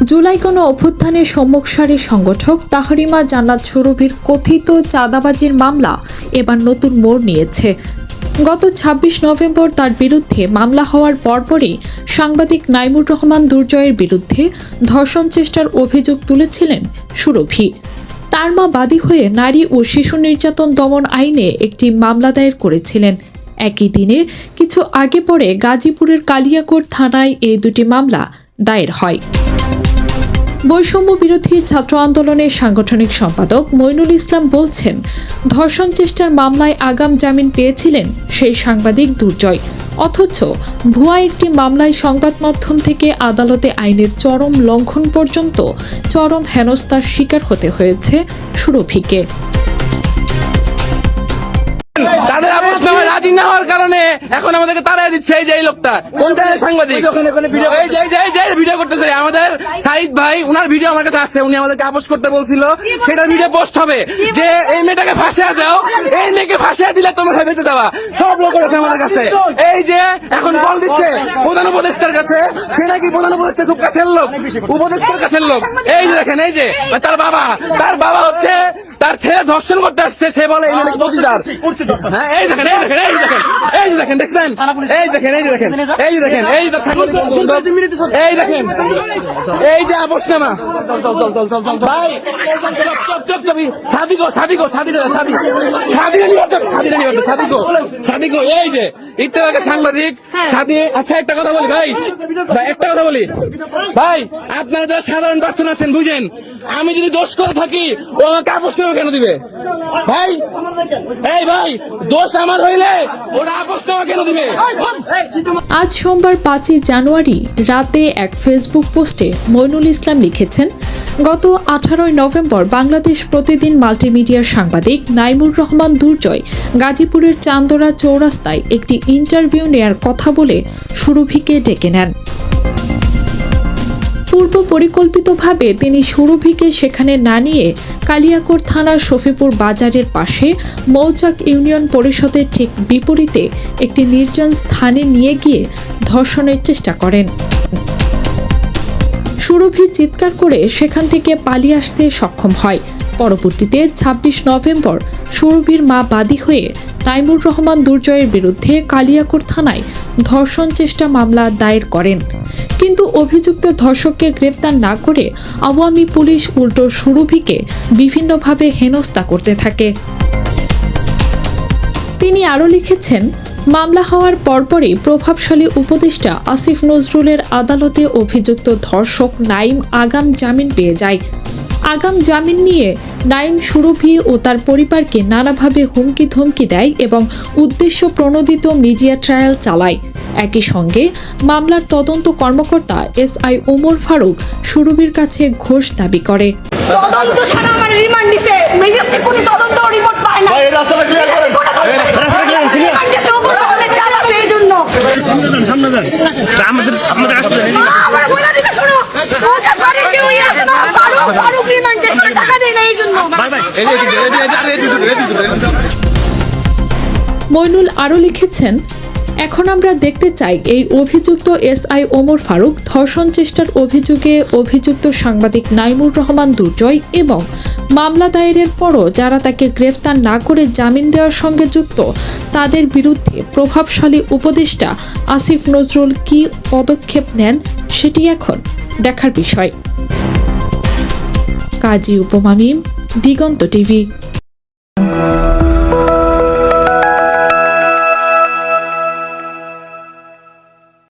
জুলাই গণ অভ্যুত্থানের সম্মুখ সারির সংগঠক তাহরিমা জান্নাত সুরভির কথিত চাঁদাবাজির মামলা এবার নতুন মোড় নিয়েছে। গত ২৬ নভেম্বর তার বিরুদ্ধে মামলা হওয়ার পরপরই সাংবাদিক নাইমুর রহমান দুর্জয়ের বিরুদ্ধে ধর্ষণ চেষ্টার অভিযোগ তুলেছিলেন সুরভি। তার মা বাদী হয়ে নারী ও শিশু নির্যাতন দমন আইনে একটি মামলা দায়ের করেছিলেন। একই দিনে কিছু আগে পরে গাজীপুরের কালিয়াকৈর থানায় এই দুটি মামলা দায়ের হয়। বৈষম্য বিরোধী ছাত্র আন্দোলনের সাংগঠনিক সম্পাদক মইনুল ইসলাম বলছেন, ধর্ষণ চেষ্টার মামলায় আগাম জামিন পেয়েছিলেন সেই সাংবাদিক দুর্জয়, অথচ ভুয়া একটি মামলায় সংবাদ মাধ্যম থেকে আদালতে আইনের চরম লঙ্ঘন পর্যন্ত চরম হেনস্থার শিকার হতে হয়েছে সুরভিকে। তাদের আবশ্যকতা রাজি না হওয়ার কারণে এখন আমাদেরকে তাড়াই দিচ্ছে। এই যে এই লোকটা কোনটা সাংবাদিক, ভিডিও করতেছে আমাদের সাইদ ভাই, উনার ভিডিও আমার কাছে আসছে। উনি আমাদেরকে আপোষ করতে বলছিল, সেটা ভিডিও পোস্ট হবে যে এই মেয়েটাকে ফাঁসিয়ে দাও, এই মেয়েকে ফাঁসিয়ে দিলে তোমরা বেঁচে যাওয়া। সব লোক আছে আমাদের কাছে। এই যে এখন বল দিচ্ছে প্রধান উপদেষ্টার কাছে, সে নাকি প্রধান উপদেষ্টা খুব কাছের লোক, উপদেষ্টার কাছের লোক। এই যে দেখেন, এই যে তার বাবা হচ্ছে তার ছেলে ধর্ষণ করতে আসছে, সে বলে এই মেয়েটাকে প্রতিদার। হ্যাঁ, এই দেখেন, এই দেখেন, এই দেখেন, এই যে দেখেন, দেখছেন, এই দেখেন, এই যে দেখেন, এই যে দেখেন, এই যে সাংবাদিক, এই দেখেন, এই যে আপোষনামা ভাই, এই যে ইত্তেফাকের সাংবাদিক সাদি। আচ্ছা, একটা কথা বলি ভাই, একটা কথা বলি ভাই, আপনারা যারা সাধারণ প্রার্থনা আছেন বুঝেন, আমি যদি দোষ করে থাকি ও আমাকে আপোষনামা কেন দিবে ভাই? এই ভাই, দোষ আমার হইলে ওরা আপোষনামা কেন দিবে? আজ সোমবার ৫ই জানুয়ারি রাতে এক ফেসবুক পোস্টে মইনুল ইসলাম লিখেছেন, গত ১৮ নভেম্বর বাংলাদেশ প্রতিদিন মাল্টিমিডিয়ার সাংবাদিক নাইমুর রহমান দুর্জয় গাজীপুরের চান্দরা চৌরাস্তায় একটি ইন্টারভিউ নেয়ার কথা বলে সুরভিকে ডেকে নেন। পূর্ব পরিকল্পিতভাবে তিনি সুরভিকে সেখানে না নিয়ে কালিয়াকৈর থানার শফিপুর বাজারের পাশে মৌচাক ইউনিয়ন পরিষদের ঠিক বিপরীতে একটি নির্জন স্থানে নিয়ে গিয়ে ধর্ষণের চেষ্টা করেন। সুরভি চিৎকার করে সেখান থেকে পালিয়ে আসতে সক্ষম হয়। পরবর্তীতে ২৬ নভেম্বর সুরভির মা বাদী হয়ে নাইমুর রহমান দুর্জয়ের বিরুদ্ধে কালিয়াকৈর থানায় ধর্ষণ চেষ্টা মামলা দায়ের করেন। কিন্তু অভিযুক্ত ধর্ষককে গ্রেফতার না করে আওয়ামী পুলিশ উল্টো সুরভিকে বিভিন্নভাবে হেনস্থা করতে থাকে। তিনি আরও লিখেছেন, মামলা হওয়ার পরপরই প্রভাবশালী উপদেষ্টা আসিফ নজরুলের আদালতে অভিযুক্ত ধর্ষক নাইম আগাম জামিন পেয়ে যায়। আগাম জামিন নিয়ে নাইম সুরভি ও তার পরিবারকে নানাভাবে হুমকি ধমকি দেয় এবং উদ্দেশ্য প্রণোদিত মিডিয়া ট্রায়াল চালায়। একই সঙ্গে মামলার তদন্ত কর্মকর্তা SI ওমর ফারুক সুরভির কাছে ঘোষ দাবি করে। তদন্ত ছাড়া আমার রিমান্ড দিছে, ম্যাজিস্ট্রেট কোনো তদন্ত রিপোর্ট পায় না। ভাই রাস্তাটা ক্লিয়ার করেন, রাস্তাটা ক্লিয়ার ছিল দিছে ওপর হলে চাপ আছে এইজন্য সামনে যান আমাদের আসতে দেন। আমার বলা দিবে শুনো, ও যা পারে যে ওই আছে না, ফারুক রিমান্ড চেষ্টা টাকা দেয় না এইজন্য। ভাই মইনুল আরও লিখেছেন, এখন আমরা দেখতে চাই এই অভিযুক্ত SI ওমর ফারুক ধর্ষণ চেষ্টার অভিযোগে অভিযুক্ত সাংবাদিক নাইমুর রহমান দুর্জয় এবং মামলা দায়েরের পরও যারা তাকে গ্রেফতার না করে জামিন দেওয়ার সঙ্গে যুক্ত তাদের বিরুদ্ধে প্রভাবশালী উপদেষ্টা আসিফ নজরুল কী পদক্ষেপ নেন সেটি এখন দেখার বিষয়। কাজী উপমা মিম, দিগন্ত টিভি।